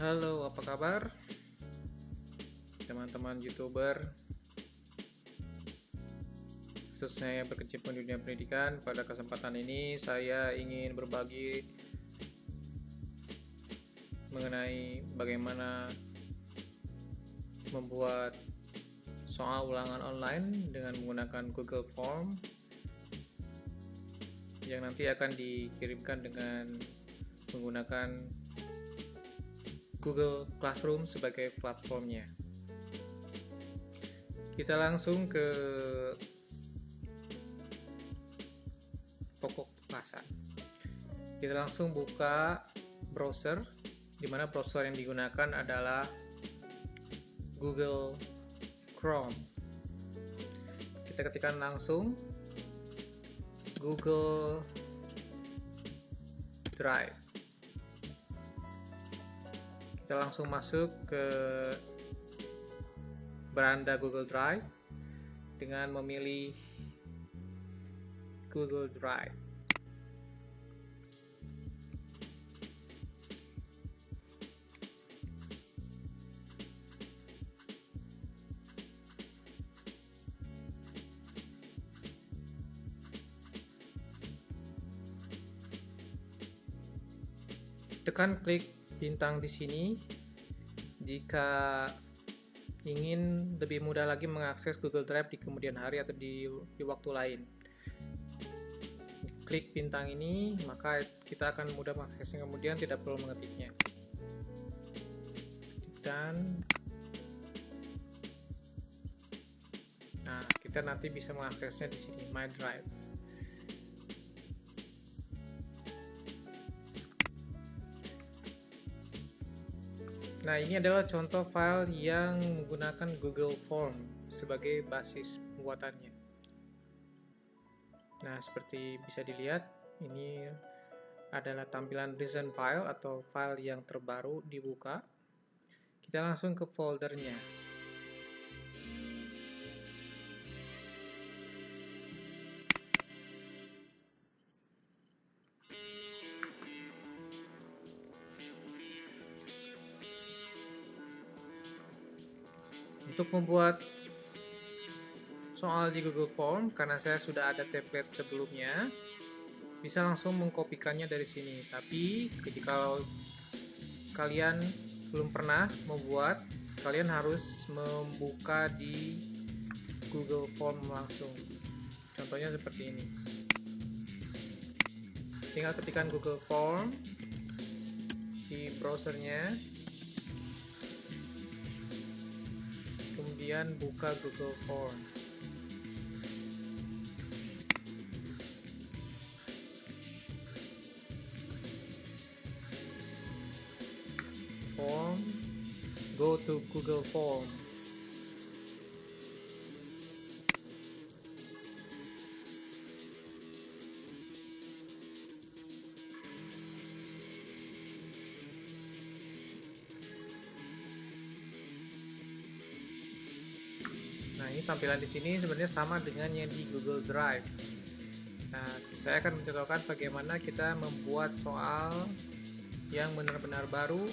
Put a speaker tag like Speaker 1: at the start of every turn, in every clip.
Speaker 1: Halo, apa kabar teman-teman YouTuber, khususnya yang berkecimpung di dunia pendidikan? Pada kesempatan ini saya ingin berbagi mengenai bagaimana membuat soal ulangan online dengan menggunakan Google Form yang nanti akan dikirimkan dengan menggunakan Google Classroom sebagai platformnya. Kita langsung ke pokok bahasan. Kita langsung buka browser, di mana browser yang digunakan adalah Google Chrome. Kita ketikkan langsung Google Drive. Kita langsung masuk ke beranda Google Drive dengan memilih Google Drive. Tekan klik bintang di sini jika ingin lebih mudah lagi mengakses Google Drive di kemudian hari atau di waktu lain. Klik bintang ini, maka kita akan mudah mengaksesnya, kemudian tidak perlu mengetiknya. Dan kita nanti bisa mengaksesnya di sini, My Drive. Nah, ini adalah contoh file yang menggunakan Google Form sebagai basis pembuatannya. Nah, seperti bisa dilihat, ini adalah tampilan recent file atau file yang terbaru dibuka. Kita langsung ke foldernya. Untuk membuat soal di Google Form, karena saya sudah ada template sebelumnya, bisa langsung mengkopikannya dari sini. Tapi jika kalian belum pernah membuat, kalian harus membuka di Google Form langsung. Contohnya seperti ini. Tinggal ketikkan Google Form di browsernya, kemudian buka Google Form. Go to Google Form. Nah, ini tampilan di sini sebenarnya sama dengan yang di Google Drive. Nah, saya akan mencontohkan bagaimana kita membuat soal yang benar-benar baru,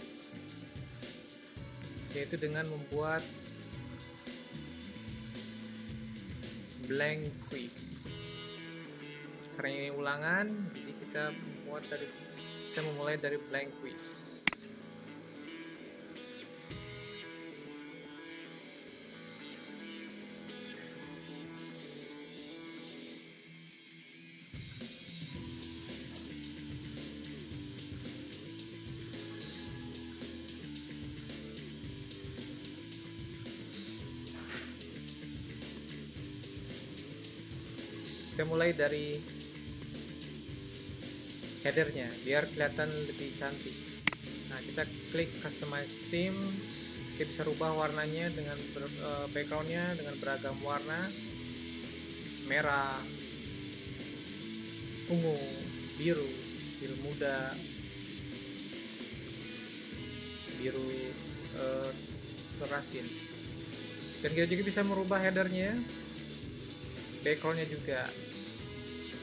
Speaker 1: yaitu dengan membuat blank quiz. Karena ini ulangan, jadi kita memulai dari blank quiz. Kita mulai dari headernya biar kelihatan lebih cantik. Nah, kita klik customize theme. Kita bisa rubah warnanya dengan backgroundnya dengan beragam warna: merah, ungu, biru muda, biru kerasin. Dan kita juga bisa merubah headernya, backgroundnya juga.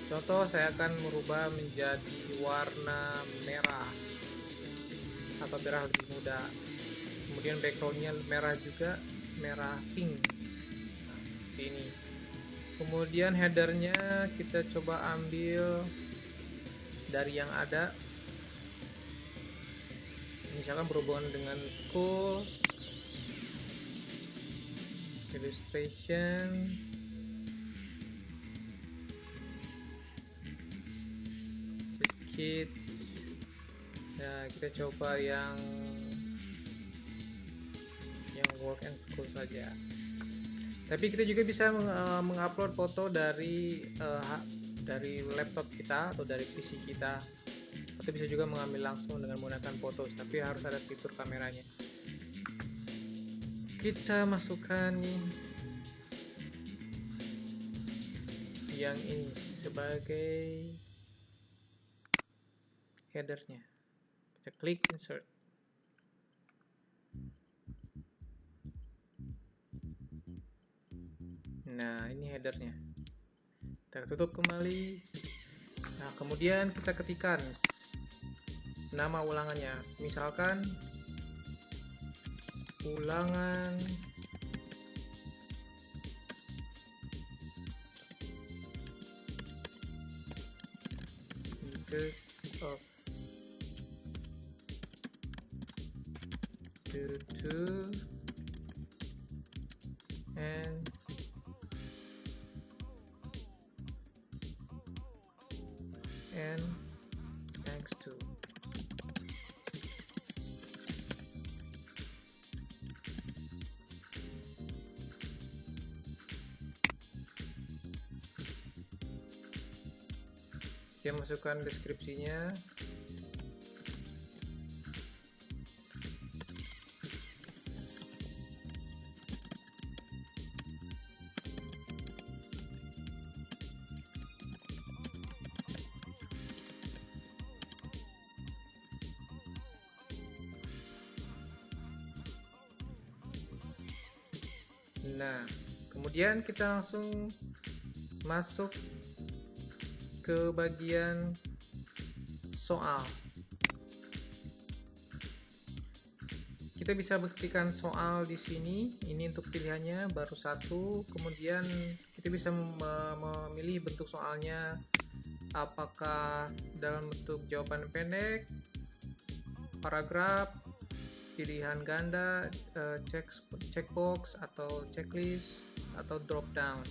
Speaker 1: Contoh, saya akan merubah menjadi warna merah atau merah lebih muda. Kemudian backgroundnya merah juga, merah pink. Nah, seperti ini. Kemudian headernya kita coba ambil dari yang ada, misalkan berhubungan dengan school, illustration, just kids. Nah, kita coba yang work and school saja. Tapi kita juga bisa mengupload foto dari laptop kita atau dari PC kita, atau bisa juga mengambil langsung dengan menggunakan foto, tapi harus ada fitur kameranya. Kita masukkan yang ini sebagai headernya. Kita klik insert. Nah, ini headernya. Kita tutup kembali. Nah, kemudian kita ketikkan nama ulangannya. Misalkan ulangan because of due to and thanks to. Dia masukkan deskripsinya. Nah, kemudian kita langsung masuk ke bagian soal. Kita bisa ketikkan soal di sini. Ini untuk pilihannya baru satu. Kemudian kita bisa memilih bentuk soalnya, apakah dalam bentuk jawaban pendek, paragraf, pilihan ganda, checkbox atau checklist, atau drop down.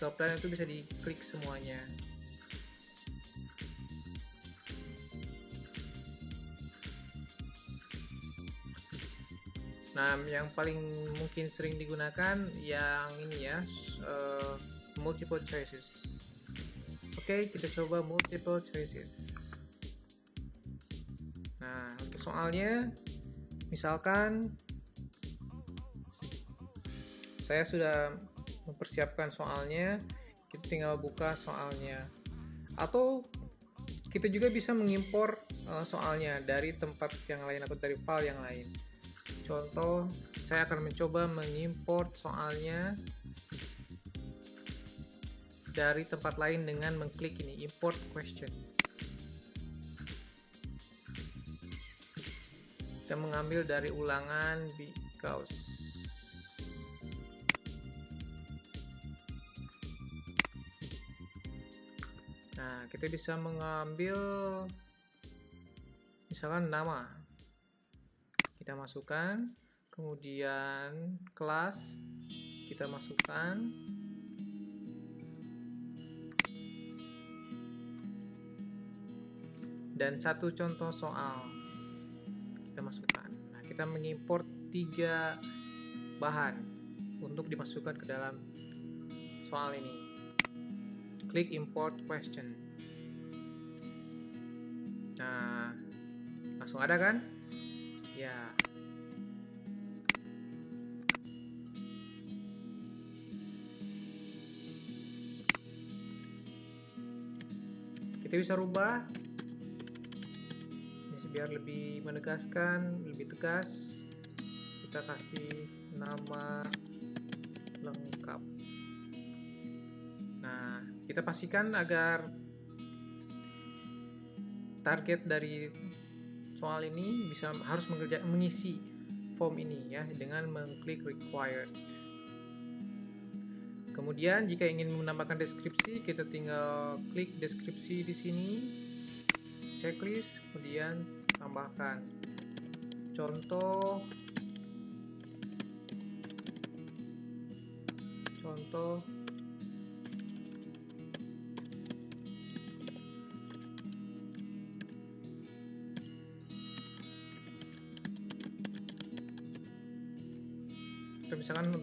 Speaker 1: Drop down itu bisa diklik semuanya. Nah, yang paling mungkin sering digunakan yang ini ya, multiple choices. Oke, kita coba multiple choices. Nah, untuk soalnya, misalkan saya sudah mempersiapkan soalnya, kita tinggal buka soalnya. Atau kita juga bisa mengimpor soalnya dari tempat yang lain atau dari file yang lain. Contoh, saya akan mencoba mengimport soalnya dari tempat lain dengan mengklik ini, import question. Kita mengambil dari ulangan because. Nah, kita bisa mengambil misalkan nama. Kita masukkan, kemudian kelas kita masukkan. Dan satu contoh soal kita masukkan. Nah, kita mengimport 3 bahan untuk dimasukkan ke dalam soal ini. Klik import question. Nah, langsung ada kan? Ya. Kita bisa rubah biar lebih menegaskan, lebih tegas. Kita kasih nama lengkap. Nah, kita pastikan agar target dari soal ini harus mengisi form ini ya dengan mengklik required. Kemudian jika ingin menambahkan deskripsi, kita tinggal klik deskripsi di sini, checklist, kemudian tambahkan contoh atau misalkan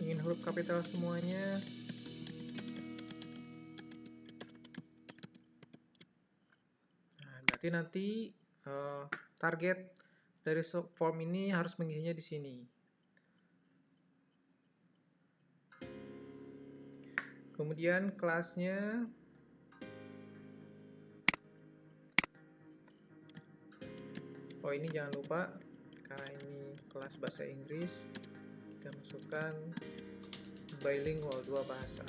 Speaker 1: ingin huruf kapital semuanya. Nah, berarti nanti target dari form ini harus mengisinya di sini. Kemudian kelasnya ini jangan lupa, karena ini kelas bahasa Inggris, kita masukkan bilingual 2 bahasa.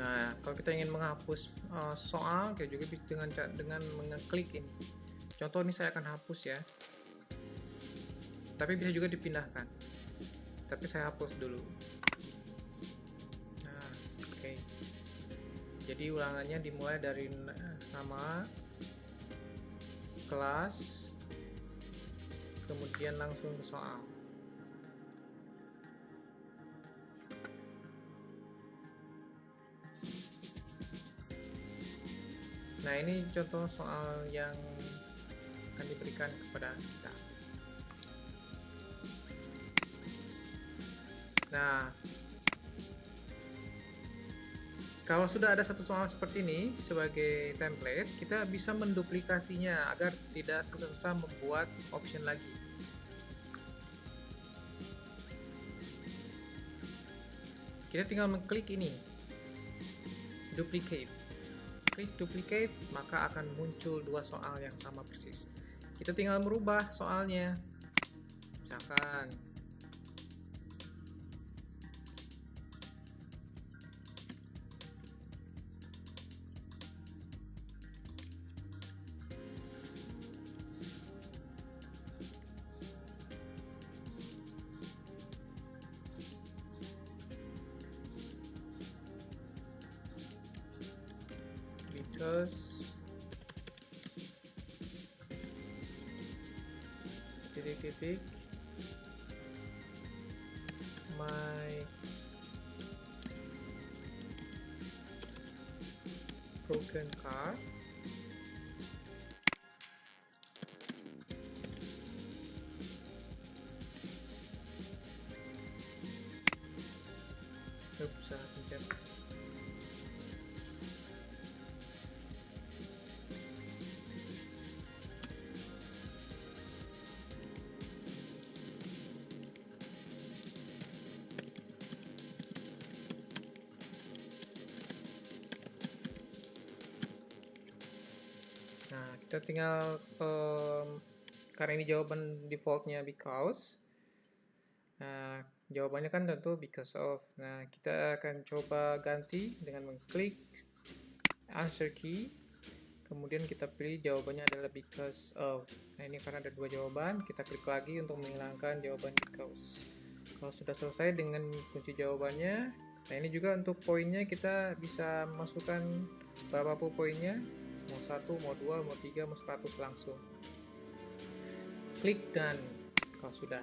Speaker 1: Nah, kalau kita ingin menghapus soal, kayak juga dengan mengeklik ini. Contoh ini saya akan hapus ya. Tapi bisa juga dipindahkan. Tapi saya hapus dulu. Nah, oke. Jadi ulangannya dimulai dari nama, kelas, kemudian langsung ke soal. Nah, ini contoh soal yang akan diberikan kepada kita. Nah, kalau sudah ada satu soal seperti ini sebagai template, kita bisa menduplikasinya agar tidak susah-susah membuat option lagi. Kita tinggal mengklik ini, duplicate. Klik duplicate, maka akan muncul 2 soal yang sama persis. Kita tinggal merubah soalnya. Misalkan because titik-titik my broken car salah pencet. Nah, kita tinggal karena ini jawaban defaultnya because. Nah, jawabannya kan tentu because of. Nah, kita akan coba ganti dengan mengklik answer key. Kemudian kita pilih jawabannya adalah because of. Nah, ini karena ada 2 jawaban, kita klik lagi untuk menghilangkan jawaban because. Kalau sudah selesai dengan kunci jawabannya, nah ini juga untuk poinnya kita bisa masukkan berapapun poinnya. Mau 1, mau 2, mau 3, mau 100 langsung. Klik dan kalau sudah.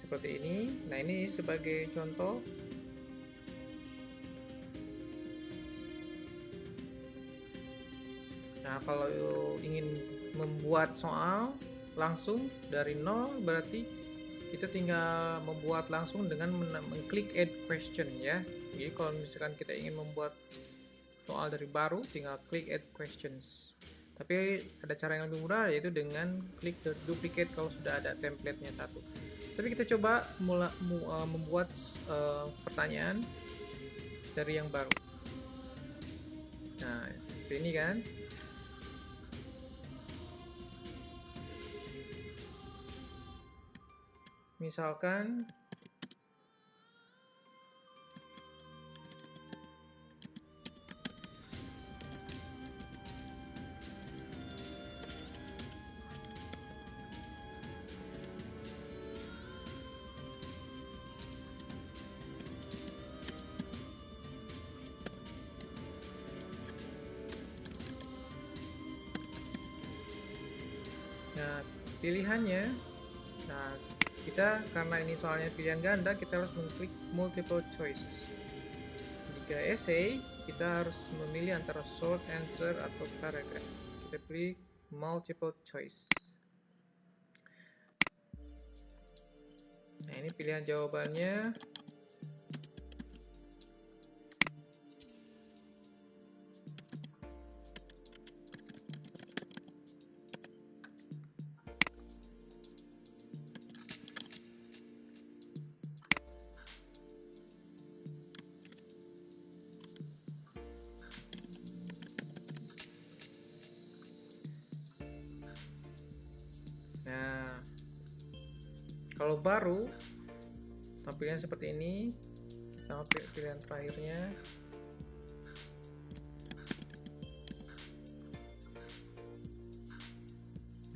Speaker 1: Seperti ini. Nah, ini sebagai contoh. Nah, kalau ingin membuat soal langsung dari nol, berarti kita tinggal membuat langsung dengan mengklik add question ya. Jadi kalau misalkan kita ingin membuat soal dari baru, tinggal klik add questions. Tapi ada cara yang lebih mudah, yaitu dengan klik duplicate kalau sudah ada template-nya satu. Tapi kita coba membuat pertanyaan dari yang baru. Nah, seperti ini kan. Misalkan pilihannya, nah kita karena ini soalnya pilihan ganda, kita harus mengklik multiple choice. Jika essay, kita harus memilih antara short answer atau paragraph. Kita klik multiple choice. Nah, ini pilihan jawabannya. Nah, kalau baru tampilannya seperti ini, sama pilihan terakhirnya.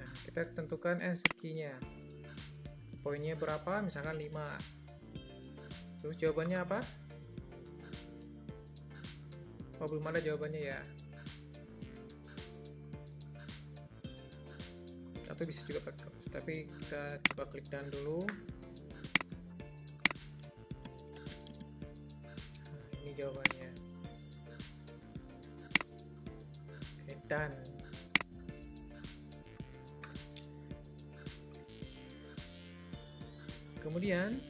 Speaker 1: Nah, kita tentukan answer key-nya, poinnya berapa, misalkan 5. Terus jawabannya apa? Oh, belum ada jawabannya ya. Atau bisa juga pakai kertas, tapi kita coba klik done dulu. Nah, ini jawabannya. Oke, done. Kemudian,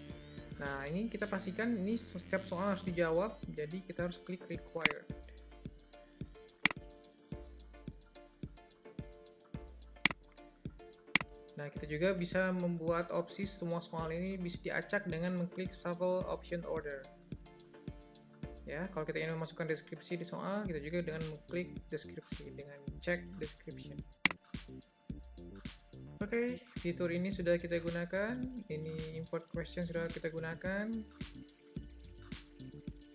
Speaker 1: nah ini kita pastikan ini setiap soal harus dijawab, jadi kita harus klik required. Nah, kita juga bisa membuat opsi semua soal ini bisa diacak dengan mengklik shuffle option order. Ya, kalau kita ingin memasukkan deskripsi di soal, kita juga dengan mengklik deskripsi dengan check description. Oke, fitur ini sudah kita gunakan. Ini import question sudah kita gunakan.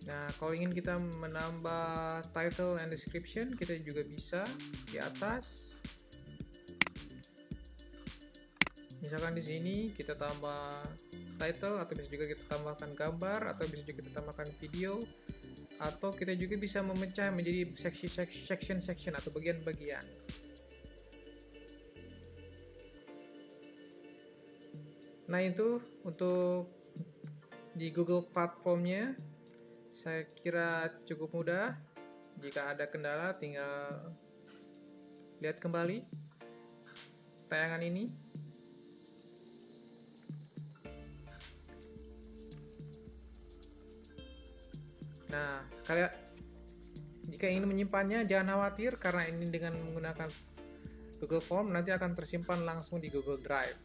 Speaker 1: Nah, kalau ingin kita menambah title and description, kita juga bisa di atas. Misalkan di sini kita tambah title, atau bisa juga kita tambahkan gambar, atau bisa juga kita tambahkan video, atau kita juga bisa memecah menjadi section atau bagian-bagian. Nah, itu untuk di Google platformnya saya kira cukup mudah. Jika ada kendala tinggal lihat kembali tayangan ini. Nah, jika ingin menyimpannya jangan khawatir, karena ini dengan menggunakan Google Form nanti akan tersimpan langsung di Google Drive.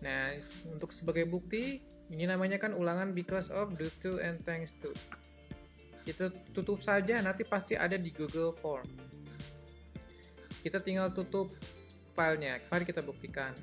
Speaker 1: Nah, untuk sebagai bukti, ini namanya kan ulangan because of, due to, and thanks to. Kita tutup saja, nanti pasti ada di Google Form. Kita tinggal tutup filenya. Mari kita buktikan.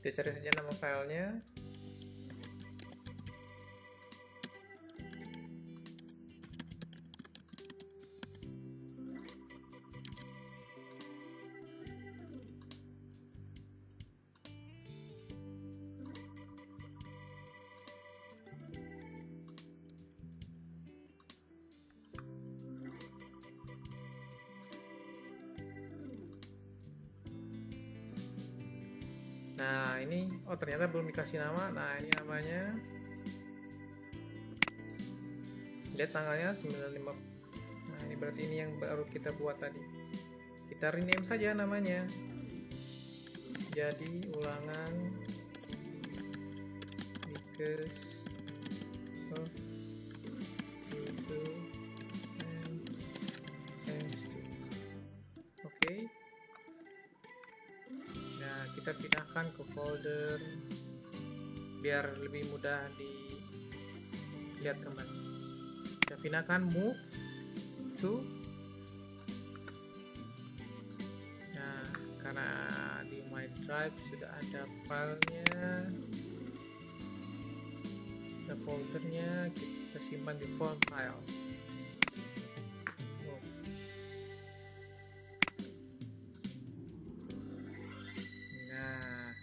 Speaker 1: Kita cari saja nama filenya. Nah ini, oh ternyata belum dikasih nama. Nah ini namanya, lihat tanggalnya 95. Nah ini berarti ini yang baru kita buat tadi. Kita rename saja namanya jadi ulangan because of YouTube and S2. Oke. Nah kita pindahkan ke folder biar lebih mudah dilihat kembali. Kita pindahkan move to. Nah karena di my drive sudah ada filenya, ada foldernya, kita simpan di form file. Nah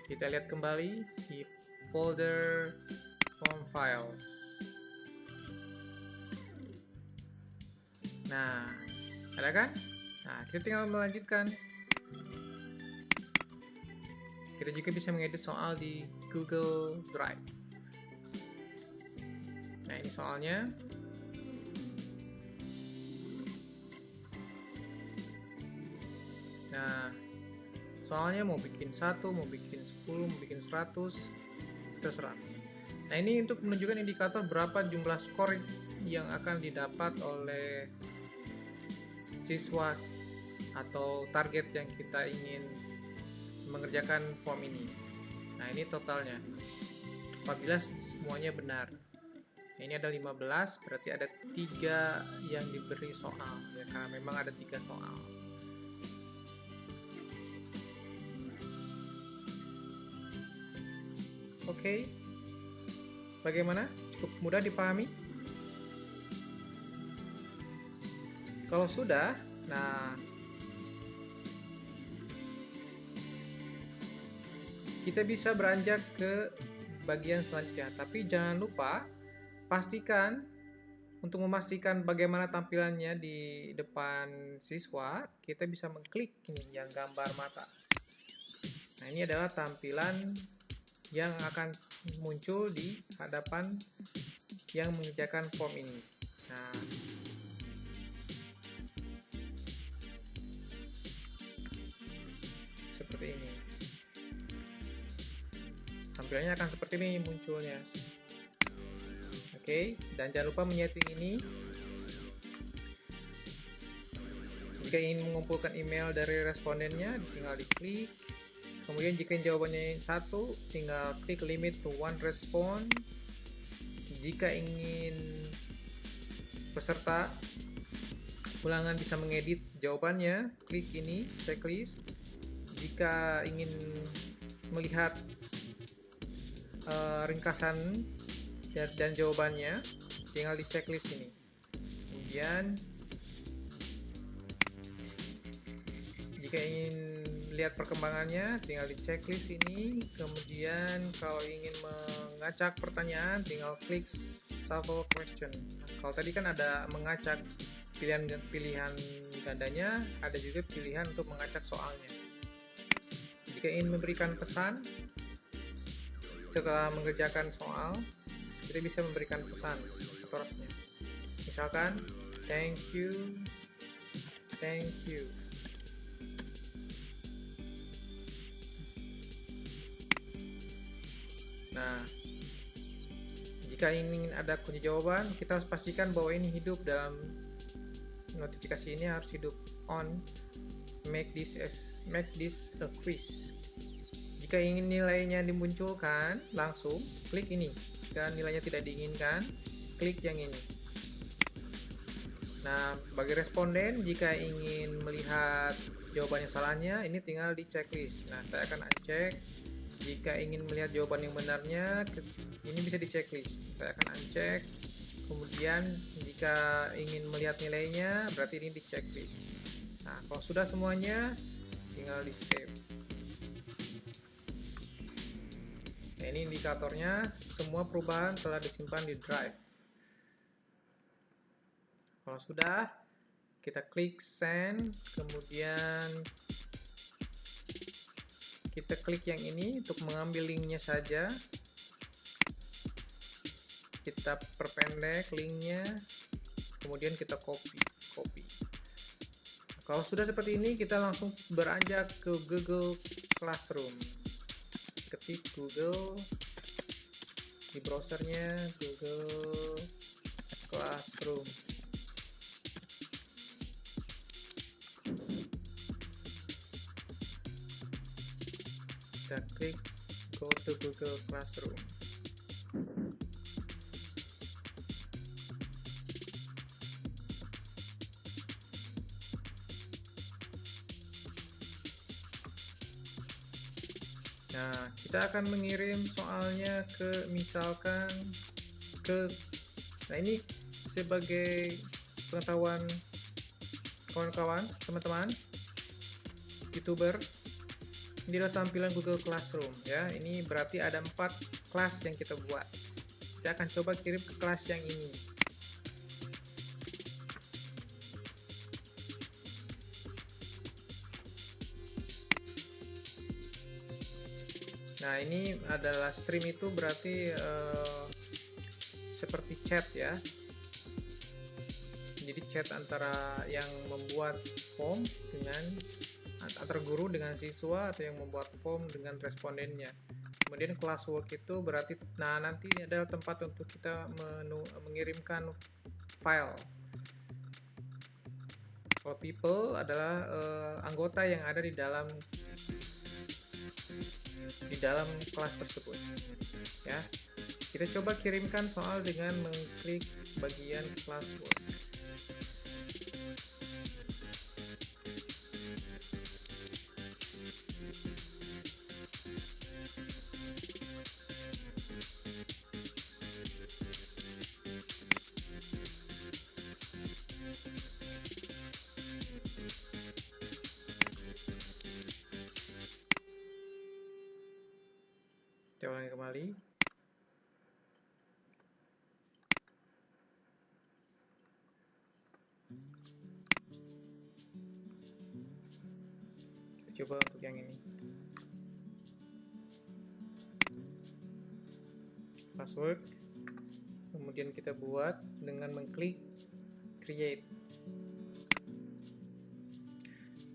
Speaker 1: kita lihat kembali di folder form files. Nah ada kan? Nah kita tinggal melanjutkan. Kita juga bisa mengedit soal di Google Drive. Nah ini soalnya. Nah soalnya mau bikin 1, mau bikin 10, mau bikin 100, terserah. Nah ini untuk menunjukkan indikator berapa jumlah skor yang akan didapat oleh siswa atau target yang kita ingin mengerjakan form ini. Nah ini totalnya apabila semuanya benar. Nah, ini ada 15, berarti ada 3 yang diberi soal ya, karena memang ada 3 soal. Oke, bagaimana? Cukup mudah dipahami? Kalau sudah, nah kita bisa beranjak ke bagian selanjutnya. Tapi jangan lupa pastikan, untuk memastikan bagaimana tampilannya di depan siswa, kita bisa mengklik ini yang gambar mata. Nah ini adalah tampilan yang akan muncul di hadapan yang mengerjakan form ini. Nah seperti ini. Tampilannya akan seperti ini munculnya. Oke, dan jangan lupa menyeting ini. Jika ingin mengumpulkan email dari respondennya, tinggal diklik. Kemudian jika jawabannya 1, tinggal klik limit to 1 respond. Jika ingin peserta ulangan bisa mengedit jawabannya, klik ini checklist. Jika ingin melihat ringkasan dan jawabannya, tinggal di checklist ini. Kemudian jika ingin lihat perkembangannya, tinggal di checklist ini. Kemudian kalau ingin mengacak pertanyaan, tinggal klik shuffle question. Nah, kalau tadi kan ada mengacak pilihan gandanya, ada juga pilihan untuk mengacak soalnya. Jika ingin memberikan pesan setelah mengerjakan soal, kita bisa memberikan pesan atau rasanya. Misalkan, thank you. Nah, jika ingin ada kunci jawaban, kita harus pastikan bahwa ini hidup dalam notifikasi ini, harus hidup on. Make this a quiz. Jika ingin nilainya dimunculkan, langsung klik ini. Jika nilainya tidak diinginkan, klik yang ini. Nah, bagi responden jika ingin melihat jawaban yang salahnya, ini tinggal di checklist. Nah, saya akan uncheck. Jika ingin melihat jawaban yang benarnya, ini bisa di checklist. Saya akan uncheck. Kemudian jika ingin melihat nilainya, berarti ini di checklist. Nah, kalau sudah semuanya, tinggal di save. Nah, ini indikatornya, semua perubahan telah disimpan di drive. Kalau sudah, kita klik send, kemudian kita klik yang ini untuk mengambil linknya saja. Kita perpendek linknya, kemudian kita copy. Kalau sudah seperti ini, kita langsung beranjak ke Google Classroom. Ketik Google di browsernya, Google Classroom. Kita klik go to Google Classroom. Nah, kita akan mengirim soalnya ke misalkan nah ini sebagai pengetahuan kawan-kawan, teman-teman YouTuber, ini adalah tampilan Google Classroom ya. Ini berarti ada 4 kelas yang kita buat. Kita akan coba kirim ke kelas yang ini. Nah, ini adalah stream, itu berarti seperti chat ya. Jadi chat antara yang membuat form dengan antara guru dengan siswa, atau yang membuat form dengan respondennya. Kemudian classwork itu berarti, nah nanti ada tempat untuk kita mengirimkan file. Kalau people adalah anggota yang ada di dalam kelas tersebut ya. Kita coba kirimkan soal dengan mengklik bagian classwork. Kita ulangi kembali. Kita coba untuk yang ini. Password. Kemudian kita buat dengan mengklik create.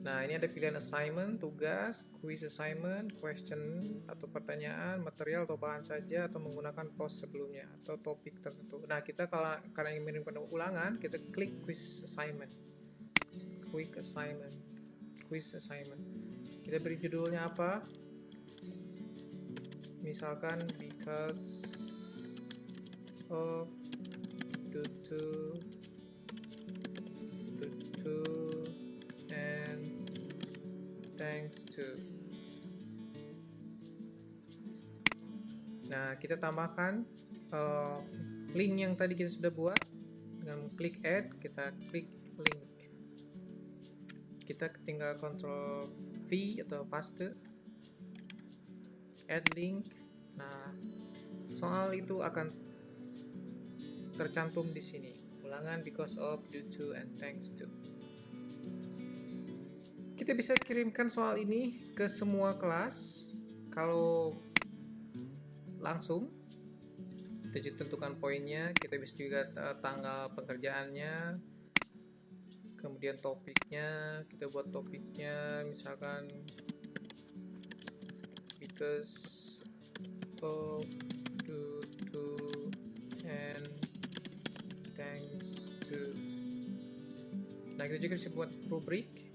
Speaker 1: Nah, ini ada pilihan assignment, tugas, quiz assignment, question atau pertanyaan, material atau bahan saja, atau menggunakan post sebelumnya atau topik tertentu. Nah, kita karena ingin mengirimkan ulangan, kita klik quiz assignment. Quiz assignment. Kita beri judulnya apa? Misalkan because of due to and thanks to. Nah, kita tambahkan link yang tadi kita sudah buat dengan klik add. Kita klik link, kita tinggal Ctrl V atau paste, add link. Nah, soal itu akan tercantum di sini, ulangan because of, due to, and thanks to. Kita bisa kirimkan soal ini ke semua kelas. Kalau langsung, kita tentukan poinnya. Kita bisa juga tanggal pengerjaannya, kemudian topiknya. Kita buat topiknya misalkan because of, due to, and thanks to. Nah, kita juga bisa buat rubrik.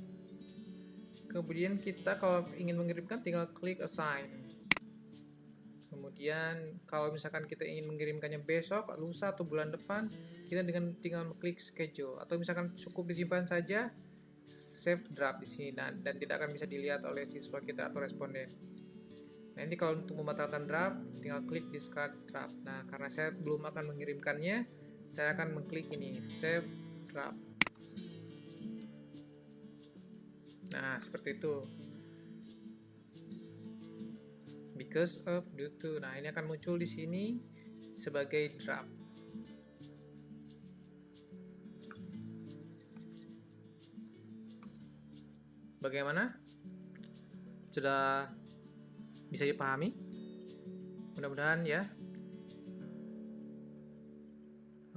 Speaker 1: Kemudian kita kalau ingin mengirimkan tinggal klik assign. Kemudian kalau misalkan kita ingin mengirimkannya besok, lusa atau bulan depan, kita tinggal klik schedule, atau misalkan cukup disimpan saja, save draft di sini, dan tidak akan bisa dilihat oleh siswa kita atau responden. Nah, nanti kalau untuk membatalkan draft, tinggal klik discard draft. Nah, karena saya belum akan mengirimkannya, saya akan mengklik ini, save draft. Nah, seperti itu. Because of, due to. Nah, ini akan muncul di sini sebagai draft. Bagaimana? Sudah bisa dipahami? Mudah-mudahan ya.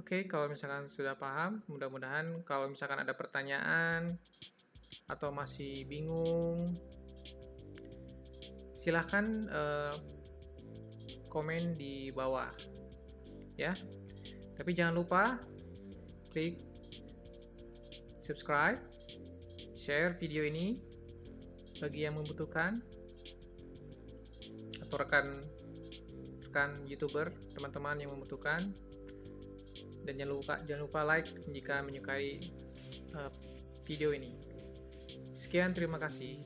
Speaker 1: Oke, kalau misalkan sudah paham, mudah-mudahan kalau misalkan ada pertanyaan atau masih bingung, silahkan komen di bawah ya. Tapi jangan lupa klik subscribe, share video ini bagi yang membutuhkan, atau rekan YouTuber, teman-teman yang membutuhkan. Dan jangan lupa like jika menyukai video ini. Sekian, terima kasih.